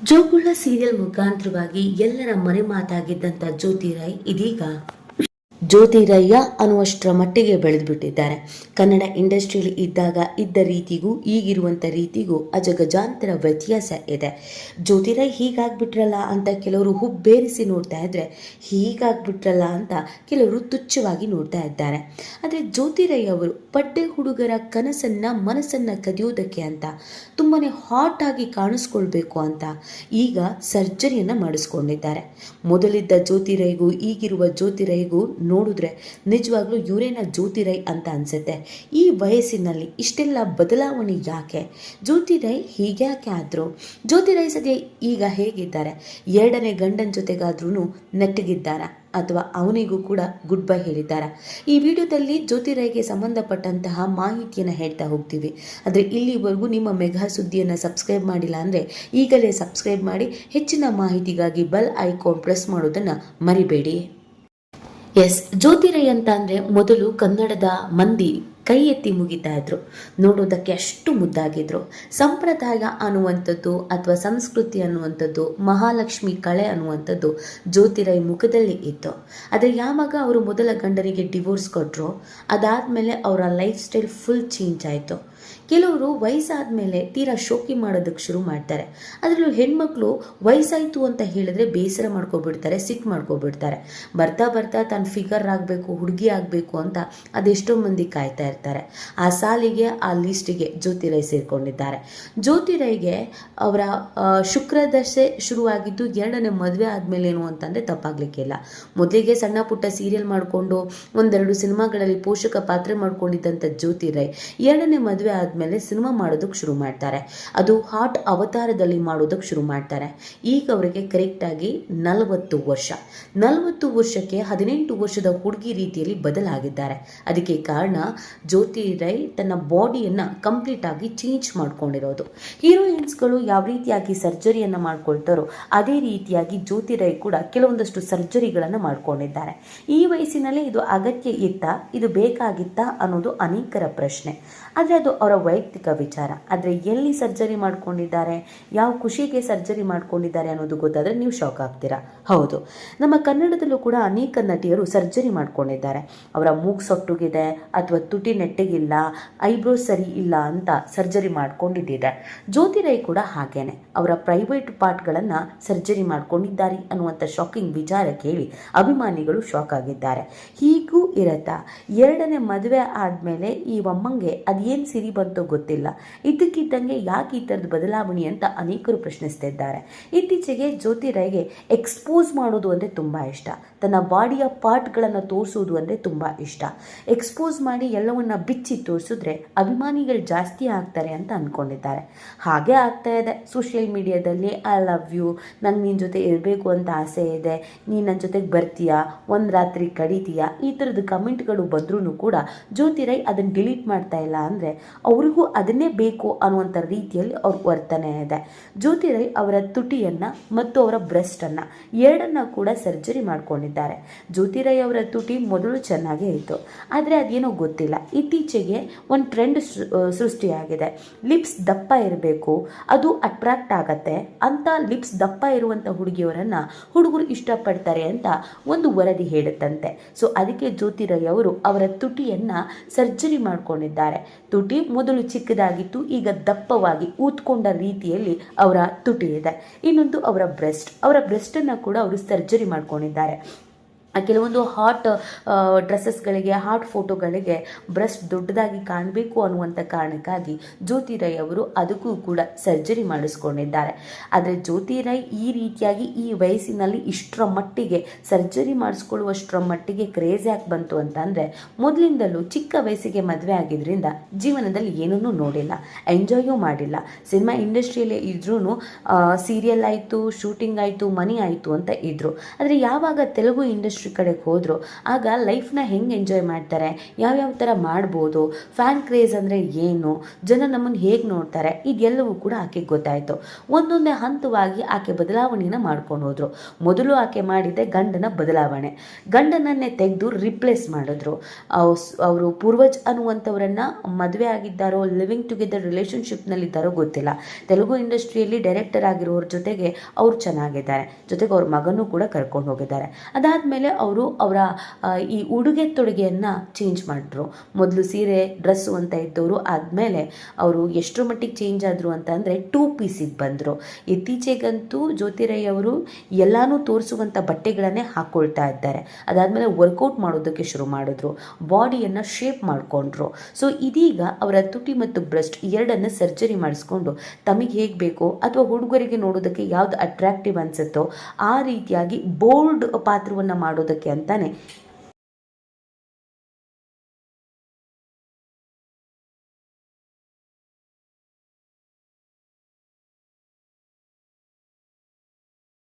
ಜೋಗುಳ serial ಮುಖಾಂತರವಾಗಿ ಎಲ್ಲರ ಮನೆ ಮಾತಾಗಿದ್ದಂಥ ಜ್ಯೋತಿ ರೈ ಇದೀಗ ಜ್ಯೋತಿರಯ್ಯ ಅನ್ನುವಷ್ಟರ ಮಟ್ಟಿಗೆ ಬೆಳೆದುಬಿಟ್ಟಿದ್ದಾರೆ. ಕನ್ನಡ ಇಂಡಸ್ಟ್ರಿಯಲ್ಲಿ ಇದ್ದಾಗ ಇದ್ದ ರೀತಿಗೂ ಈಗಿರುವಂಥ ರೀತಿಗೂ ಅಜಗಜಾಂತರ ವ್ಯತ್ಯಾಸ ಇದೆ. ಜ್ಯೋತಿರೈ ಹೀಗಾಗ್ಬಿಟ್ರಲ್ಲ ಅಂತ ಕೆಲವರು ಹುಬ್ಬೇರಿಸಿ ನೋಡ್ತಾ ಇದ್ರೆ, ಹೀಗಾಗ್ಬಿಟ್ರಲ್ಲ ಅಂತ ಕೆಲವರು ತುಚ್ಛವಾಗಿ ನೋಡ್ತಾ ಇದ್ದಾರೆ. ಆದರೆ ಜ್ಯೋತಿರೈ ಅವರು ಪಡ್ಡೆ ಹುಡುಗರ ಕನಸನ್ನು ಮನಸ್ಸನ್ನು ಕದಿಯೋದಕ್ಕೆ ಅಂತ ತುಂಬಾ ಹಾಟ್ ಆಗಿ ಕಾಣಿಸ್ಕೊಳ್ಬೇಕು ಅಂತ ಈಗ ಸರ್ಜರಿಯನ್ನು ಮಾಡಿಸ್ಕೊಂಡಿದ್ದಾರೆ. ಮೊದಲಿದ್ದ ಜ್ಯೋತಿರೈಗೂ ಈಗಿರುವ ಜ್ಯೋತಿರೈಗೂ ನೋಡಿದ್ರೆ ನಿಜವಾಗ್ಲೂ ಇವರೇನ ಜ್ಯೋತಿರೈ ಅಂತ ಅನ್ಸುತ್ತೆ. ಈ ವಯಸ್ಸಿನಲ್ಲಿ ಇಷ್ಟೆಲ್ಲ ಬದಲಾವಣೆ ಯಾಕೆ? ಜ್ಯೋತಿರೈ ಹೀಗ್ಯಾಕೆ ಆದ್ರು? ಜ್ಯೋತಿರೈ ಸದ್ಯ ಈಗ ಹೇಗಿದ್ದಾರೆ? ಎರಡನೇ ಗಂಡನ ಜೊತೆಗಾದ್ರೂ ನೆಟ್ಟಗಿದ್ದಾರ ಅಥವಾ ಅವನಿಗೂ ಕೂಡ ಗುಡ್ ಬೈ ಹೇಳಿದ್ದಾರಾ? ಈ ವಿಡಿಯೋದಲ್ಲಿ ಜ್ಯೋತಿರೈಗೆ ಸಂಬಂಧಪಟ್ಟಂತಹ ಮಾಹಿತಿಯನ್ನು ಹೇಳ್ತಾ ಹೋಗ್ತೀವಿ. ಆದರೆ ಇಲ್ಲಿವರೆಗೂ ನಿಮ್ಮ ಮೆಗಾ ಸುದ್ದಿಯನ್ನು ಸಬ್ಸ್ಕ್ರೈಬ್ ಮಾಡಿಲ್ಲ ಅಂದರೆ ಈಗಲೇ ಸಬ್ಸ್ಕ್ರೈಬ್ ಮಾಡಿ. ಹೆಚ್ಚಿನ ಮಾಹಿತಿಗಾಗಿ ಬೆಲ್ ಐಕಾನ್ ಪ್ರೆಸ್ ಮಾಡೋದನ್ನು ಮರಿಬೇಡಿ. ಜ್ಯೋತಿರೈ ಅಂತ ಅಂದರೆ ಮೊದಲು ಕನ್ನಡದ ಮಂದಿ ಕೈ ಎತ್ತಿ ಮುಗಿತಾ ಇದ್ರು. ನೋಡೋದಕ್ಕೆ ಅಷ್ಟು ಮುದ್ದಾಗಿದ್ರು. ಸಂಪ್ರದಾಯ ಅನ್ನುವಂಥದ್ದು ಅಥವಾ ಸಂಸ್ಕೃತಿ ಅನ್ನುವಂಥದ್ದು, ಮಹಾಲಕ್ಷ್ಮಿ ಕಳೆ ಅನ್ನುವಂಥದ್ದು ಜ್ಯೋತಿರೈ ಮುಖದಲ್ಲಿ ಇತ್ತು. ಆದರೆ ಯಾವಾಗ ಅವರು ಮೊದಲ ಗಂಡನಿಗೆ ಡಿವೋರ್ಸ್ ಕೊಟ್ಟರು, ಅದಾದಮೇಲೆ ಅವರ ಲೈಫ್ ಸ್ಟೈಲ್ ಫುಲ್ ಚೇಂಜ್ ಆಯಿತು. ಕೆಲವರು ವಯಸ್ಸಾದ ಮೇಲೆ ತೀರಾ ಶೋಕಿ ಮಾಡೋದಕ್ಕೆ ಶುರು ಮಾಡ್ತಾರೆ. ಅದರಲ್ಲೂ ಹೆಣ್ಮಕ್ಳು ವಯಸ್ಸಾಯಿತು ಅಂತ ಹೇಳಿದ್ರೆ ಬೇಸರ ಮಾಡ್ಕೊಬಿಡ್ತಾರೆ, ಸಿಟ್ಟು ಮಾಡ್ಕೊಬಿಡ್ತಾರೆ. ಬರ್ತಾ ಬರ್ತಾ ತಾನು ಫಿಗರ್ ಆಗಬೇಕು, ಹುಡುಗಿ ಆಗಬೇಕು ಅಂತ ಅದೆಷ್ಟೋ ಮಂದಿ ಕಾಯ್ತಾ ಇರ್ತಾರೆ. ಆ ಸಾಲಿಗೆ, ಆ ಲೀಸ್ಟಿಗೆ ಜ್ಯೋತಿರೈ ಸೇರಿಕೊಂಡಿದ್ದಾರೆ. ಜ್ಯೋತಿರೈಗೆ ಅವರ ಶುಕ್ರದಶೆ ಶುರುವಾಗಿದ್ದು ಎರಡನೇ ಮದುವೆ ಆದಮೇಲೆ ಏನು ಅಂತಂದರೆ ತಪ್ಪಾಗಲಿಕ್ಕಿಲ್ಲ. ಮೊದಲಿಗೆ ಸಣ್ಣ ಪುಟ್ಟ ಸೀರಿಯಲ್ ಮಾಡಿಕೊಂಡು ಒಂದೆರಡು ಸಿನಿಮಾಗಳಲ್ಲಿ ಪೋಷಕ ಪಾತ್ರ ಮಾಡ್ಕೊಂಡಿದ್ದಂಥ ಜ್ಯೋತಿರೈ ಎರಡನೇ ಮದುವೆ ಆದಮೇಲೆ ಸಿನಿಮಾ ಮಾಡೋದಕ್ಕೆ ಶುರು ಮಾಡ್ತಾರೆ. ಅದು ಹಾಟ್ ಅವತಾರದಲ್ಲಿ ಮಾಡೋದಕ್ಕೆ ಶುರು ಮಾಡ್ತಾರೆ. ಈಗ ಅವರಿಗೆ ಕರೆಕ್ಟಾಗಿ 40 ವರ್ಷ. 40 ವರ್ಷಕ್ಕೆ 18 ವರ್ಷದ ಹುಡುಗಿ ರೀತಿಯಲ್ಲಿ ಬದಲಾಗಿದ್ದಾರೆ. ಅದಕ್ಕೆ ಕಾರಣ ಜ್ಯೋತಿರೈ ತನ್ನ ಬಾಡಿಯನ್ನು ಕಂಪ್ಲೀಟ್ ಆಗಿ ಚೇಂಜ್ ಮಾಡ್ಕೊಂಡಿರೋದು. ಹೀರೋಯಿನ್ಸ್ಗಳು ಯಾವ ರೀತಿಯಾಗಿ ಸರ್ಜರಿಯನ್ನು ಮಾಡ್ಕೊಳ್ತಾರೋ ಅದೇ ರೀತಿಯಾಗಿ ಜ್ಯೋತಿರೈ ಕೂಡ ಕೆಲವೊಂದಷ್ಟು ಸರ್ಜರಿಗಳನ್ನು ಮಾಡ್ಕೊಂಡಿದ್ದಾರೆ. ಈ ವಯಸ್ಸಿನಲ್ಲಿ ಇದು ಅಗತ್ಯ ಇತ್ತಾ, ಇದು ಬೇಕಾಗಿತ್ತಾ ಅನ್ನೋದು ಅನೇಕರ ಪ್ರಶ್ನೆ. ಆದರೆ ಅದು ಅವರ ವೈಯಕ್ತಿಕ ವಿಚಾರ. ಆದರೆ ಎಲ್ಲಿ ಸರ್ಜರಿ ಮಾಡ್ಕೊಂಡಿದ್ದಾರೆ, ಯಾವ ಖುಷಿಗೆ ಸರ್ಜರಿ ಮಾಡ್ಕೊಂಡಿದ್ದಾರೆ ಅನ್ನೋದು ಗೊತ್ತಾದರೆ ನೀವು ಶಾಕ್ ಆಗ್ತೀರಾ. ಹೌದು, ನಮ್ಮ ಕನ್ನಡದಲ್ಲೂ ಕೂಡ ಅನೇಕ ನಟಿಯರು ಸರ್ಜರಿ ಮಾಡ್ಕೊಂಡಿದ್ದಾರೆ. ಅವರ ಮೂಗು ಸೊಟ್ಟುಗಿದೆ ಅಥವಾ ತುಟಿ ನೆಟ್ಟಗಿಲ್ಲ, ಐಬ್ರೋಸ್ ಸರಿ ಇಲ್ಲ ಅಂತ ಸರ್ಜರಿ ಮಾಡ್ಕೊಂಡಿದ್ದಿದೆ. ಜ್ಯೋತಿರೈ ಕೂಡ ಹಾಗೇನೆ ಅವರ ಪ್ರೈವೇಟ್ ಪಾರ್ಟ್ಗಳನ್ನು ಸರ್ಜರಿ ಮಾಡ್ಕೊಂಡಿದ್ದಾರೆ ಅನ್ನುವಂಥ ಶಾಕಿಂಗ್ ವಿಚಾರ ಕೇಳಿ ಅಭಿಮಾನಿಗಳು ಶಾಕ್ ಆಗಿದ್ದಾರೆ. ಹೀಗೂ ಇರತ್ತಾ? ಎರಡನೇ ಮದುವೆ ಆದಮೇಲೆ ಈ ಅಮ್ಮಂಗೆ ಅದೇನು ಸಿರಿ ಬಂತೋ ಗೊತ್ತಿಲ್ಲ. ಇದ್ದಕ್ಕಿದ್ದಂಗೆ ಯಾಕೆ ಈ ಥರದ ಬದಲಾವಣೆ ಅಂತ ಅನೇಕರು ಪ್ರಶ್ನಿಸ್ತಿದ್ದಾರೆ. ಇತ್ತೀಚೆಗೆ ಜ್ಯೋತಿರೈಗೆ ಎಕ್ಸ್ಪೋಸ್ ಮಾಡೋದು ಅಂದರೆ ತುಂಬ ಇಷ್ಟ. ತನ್ನ ಬಾಡಿಯ ಪಾರ್ಟ್ಗಳನ್ನು ತೋರಿಸೋದು ಅಂದರೆ ತುಂಬ ಇಷ್ಟ. ಎಕ್ಸ್ಪೋಸ್ ಮಾಡಿ ಎಲ್ಲವನ್ನ ಬಿಚ್ಚಿ ತೋರಿಸಿದ್ರೆ ಅಭಿಮಾನಿಗಳು ಜಾಸ್ತಿ ಆಗ್ತಾರೆ ಅಂತ ಅಂದ್ಕೊಂಡಿದ್ದಾರೆ. ಹಾಗೆ ಆಗ್ತಾ ಇದೆ. ಸೋಷಿಯಲ್ ಮೀಡಿಯಾದಲ್ಲಿ ಐ ಲವ್ ಯು, ನಂಗೆ ನಿನ್ನ ಜೊತೆ ಇರಬೇಕು ಅಂತ ಆಸೆ ಇದೆ, ನೀನು ನನ್ನ ಜೊತೆಗೆ ಬರ್ತೀಯಾ, ಒಂದು ರಾತ್ರಿ ಕಡಿತೀಯಾ, ಈ ಥರದ ಕಮೆಂಟ್ಗಳು ಬಂದ್ರೂ ಕೂಡ ಜ್ಯೋತಿರೈ ಅದನ್ನು ಡಿಲೀಟ್ ಮಾಡ್ತಾ ಇಲ್ಲ. ಅಂದರೆ ಅವ್ರಿಗೂ ಅದನ್ನೇ ಬೇಕು ಅನ್ನುವಂಥ ರೀತಿಯಲ್ಲಿ ಅವ್ರ ವರ್ತನೆ ಇದೆ. ಜ್ಯೋತಿರೈ ಅವರ ತುಟಿಯನ್ನು ಮತ್ತು ಅವರ ಬ್ರೆಸ್ಟನ್ನು ಎರಡನ್ನ ಕೂಡ ಸರ್ಜರಿ ಮಾಡ್ಕೊಂಡಿದ್ದಾರೆ. ಜ್ಯೋತಿರೈ ಅವರ ತುಟಿ ಮೊದಲು ಚೆನ್ನಾಗೇ ಇತ್ತು, ಆದರೆ ಅದೇನೋ ಗೊತ್ತಿಲ್ಲ, ಇತ್ತೀಚೆಗೆ ಒಂದು ಟ್ರೆಂಡ್ ಸೃಷ್ಟಿಯಾಗಿದೆ. ಲಿಪ್ಸ್ ದಪ್ಪ ಇರಬೇಕು, ಅದು ಅಟ್ರಾಕ್ಟ್ ಆಗತ್ತೆ ಅಂತ ಲಿಪ್ಸ್ ದಪ್ಪ ಇರುವಂಥ ಹುಡುಗಿಯವರನ್ನು ಹುಡುಗರು ಇಷ್ಟಪಡ್ತಾರೆ ಅಂತ ಒಂದು ವರದಿ ಹೇಳುತ್ತಂತೆ. ಸೊ ಅದಕ್ಕೆ ಜ್ಯೋತಿರೈ ಅವರು ಅವರ ತುಟಿಯನ್ನು ಸರ್ಜರಿ ಮಾಡ್ಕೊಂಡಿದ್ದಾರೆ. ತುಟಿ ಮೊದಲು ಚಿಕ್ಕದಾಗಿತ್ತು, ಈಗ ದಪ್ಪವಾಗಿ ಊದ್ಕೊಂಡ ರೀತಿಯಲ್ಲಿ ಅವರ ತುಟಿ ಇದೆ. ಇನ್ನೊಂದು ಅವರ ಬ್ರೆಸ್ಟನ್ನು ಕೂಡ ಅವರು ಸರ್ಜರಿ ಮಾಡ್ಕೊಂಡಿದ್ದಾರೆ. ಕೆಲವೊಂದು ಹಾಟ್ ಡ್ರೆಸ್ಸಸ್ಗಳಿಗೆ, ಹಾಟ್ ಫೋಟೋಗಳಿಗೆ ಬ್ರೆಸ್ಟ್ ದೊಡ್ಡದಾಗಿ ಕಾಣಬೇಕು ಅನ್ನುವಂಥ ಕಾರಣಕ್ಕಾಗಿ ಜ್ಯೋತಿರೈ ಅವರು ಅದಕ್ಕೂ ಕೂಡ ಸರ್ಜರಿ ಮಾಡಿಸ್ಕೊಂಡಿದ್ದಾರೆ. ಆದರೆ ಜ್ಯೋತಿರೈ ಈ ರೀತಿಯಾಗಿ ಈ ವಯಸ್ಸಿನಲ್ಲಿ ಇಷ್ಟರ ಮಟ್ಟಿಗೆ ಸರ್ಜರಿ ಮಾಡಿಸ್ಕೊಳ್ಳುವಷ್ಟರ ಮಟ್ಟಿಗೆ ಕ್ರೇಜ್ ಯಾಕೆ ಬಂತು ಅಂತಂದರೆ, ಮೊದಲಿಂದಲೂ ಚಿಕ್ಕ ವಯಸ್ಸಿಗೆ ಮದುವೆ ಆಗಿದ್ದರಿಂದ ಜೀವನದಲ್ಲಿ ಏನನ್ನೂ ನೋಡಿಲ್ಲ, ಎಂಜಾಯೂ ಮಾಡಿಲ್ಲ. ಸಿನಿಮಾ ಇಂಡಸ್ಟ್ರಿಯಲ್ಲೇ ಇದ್ರೂ ಸೀರಿಯಲ್ ಆಯಿತು, ಶೂಟಿಂಗ್ ಆಯಿತು, ಮನಿ ಆಯಿತು ಅಂತ ಇದ್ದರು. ಆದರೆ ಯಾವಾಗ ತೆಲುಗು ಇಂಡಸ್ಟ್ರಿ ಇಂಡಸ್ಟ್ರಿ ಕಡೆಗೆ ಹೋದರು ಆಗ ಲೈಫ್ನ ಹೆಂಗೆ ಎಂಜಾಯ್ ಮಾಡ್ತಾರೆ, ಯಾವ್ಯಾವ ಥರ ಮಾಡ್ಬೋದು, ಫ್ಯಾನ್ ಕ್ರೇಜ್ ಅಂದರೆ ಏನು, ಜನ ನಮ್ಮನ್ನು ಹೇಗೆ ನೋಡ್ತಾರೆ, ಇದೆಲ್ಲವೂ ಕೂಡ ಆಕೆಗೆ ಗೊತ್ತಾಯಿತು. ಒಂದೊಂದೇ ಹಂತವಾಗಿ ಆಕೆ ಬದಲಾವಣೆಯನ್ನು ಮಾಡ್ಕೊಂಡು ಹೋದರು. ಮೊದಲು ಆಕೆ ಮಾಡಿದ್ದೆ ಗಂಡನ ಬದಲಾವಣೆ. ಗಂಡನನ್ನೇ ತೆಗೆದು ರಿಪ್ಲೇಸ್ ಮಾಡಿದ್ರು. ಅವರು ಪೂರ್ವಜ್ ಅನ್ನುವಂಥವರನ್ನ ಮದುವೆ ಆಗಿದ್ದಾರೋ, ಲಿವಿಂಗ್ ಟುಗೆದರ್ ರಿಲೇಷನ್ಶಿಪ್ನಲ್ಲಿದ್ದಾರೋ ಗೊತ್ತಿಲ್ಲ. ತೆಲುಗು ಇಂಡಸ್ಟ್ರಿಯಲ್ಲಿ ಡೈರೆಕ್ಟರ್ ಆಗಿರೋರ ಜೊತೆಗೆ ಅವರು ಚೆನ್ನಾಗಿದ್ದಾರೆ, ಜೊತೆಗೆ ಅವ್ರ ಮಗನೂ ಕೂಡ ಕರ್ಕೊಂಡು ಹೋಗಿದ್ದಾರೆ. ಅದಾದಮೇಲೆ ಅವರು ಅವರ ಈ ಉಡುಗೆ ತೊಡುಗೆಯನ್ನು ಚೇಂಜ್ ಮಾಡಿದ್ರು. ಮೊದಲು ಸೀರೆ ಡ್ರೆಸ್ಸು ಅಂತ ಇದ್ದವರು ಆದಮೇಲೆ ಅವರು ಎಷ್ಟರ ಮಟ್ಟಿಗೆ ಚೇಂಜ್ ಆದರು ಅಂತ ಅಂದರೆ 2 ಪೀಸಿಗೆ ಬಂದರು. ಇತ್ತೀಚೆಗಂತೂ ಜ್ಯೋತಿ ರೈ ಅವರು ಎಲ್ಲಾನು ತೋರಿಸುವಂಥ ಬಟ್ಟೆಗಳನ್ನೇ ಹಾಕ್ಕೊಳ್ತಾ ಇದ್ದಾರೆ. ಅದಾದಮೇಲೆ ವರ್ಕೌಟ್ ಮಾಡೋದಕ್ಕೆ ಶುರು ಮಾಡಿದ್ರು, ಬಾಡಿಯನ್ನು ಶೇಪ್ ಮಾಡಿಕೊಂಡ್ರು. ಸೊ ಇದೀಗ ಅವರ ತುಟಿ ಮತ್ತು ಬ್ರೆಸ್ಟ್ ಎರಡನ್ನು ಸರ್ಜರಿ ಮಾಡಿಸ್ಕೊಂಡು ತಮಗೆ ಹೇಗೆ ಬೇಕೋ ಅಥವಾ ಹುಡುಗರಿಗೆ ನೋಡೋದಕ್ಕೆ ಯಾವ್ದು ಅಟ್ರಾಕ್ಟಿವ್ ಅನಿಸುತ್ತೋ ಆ ರೀತಿಯಾಗಿ ಬೋಲ್ಡ್ ಪಾತ್ರವನ್ನು ಮಾಡೋದಕ್ಕೆ ಅಂತಾನೆ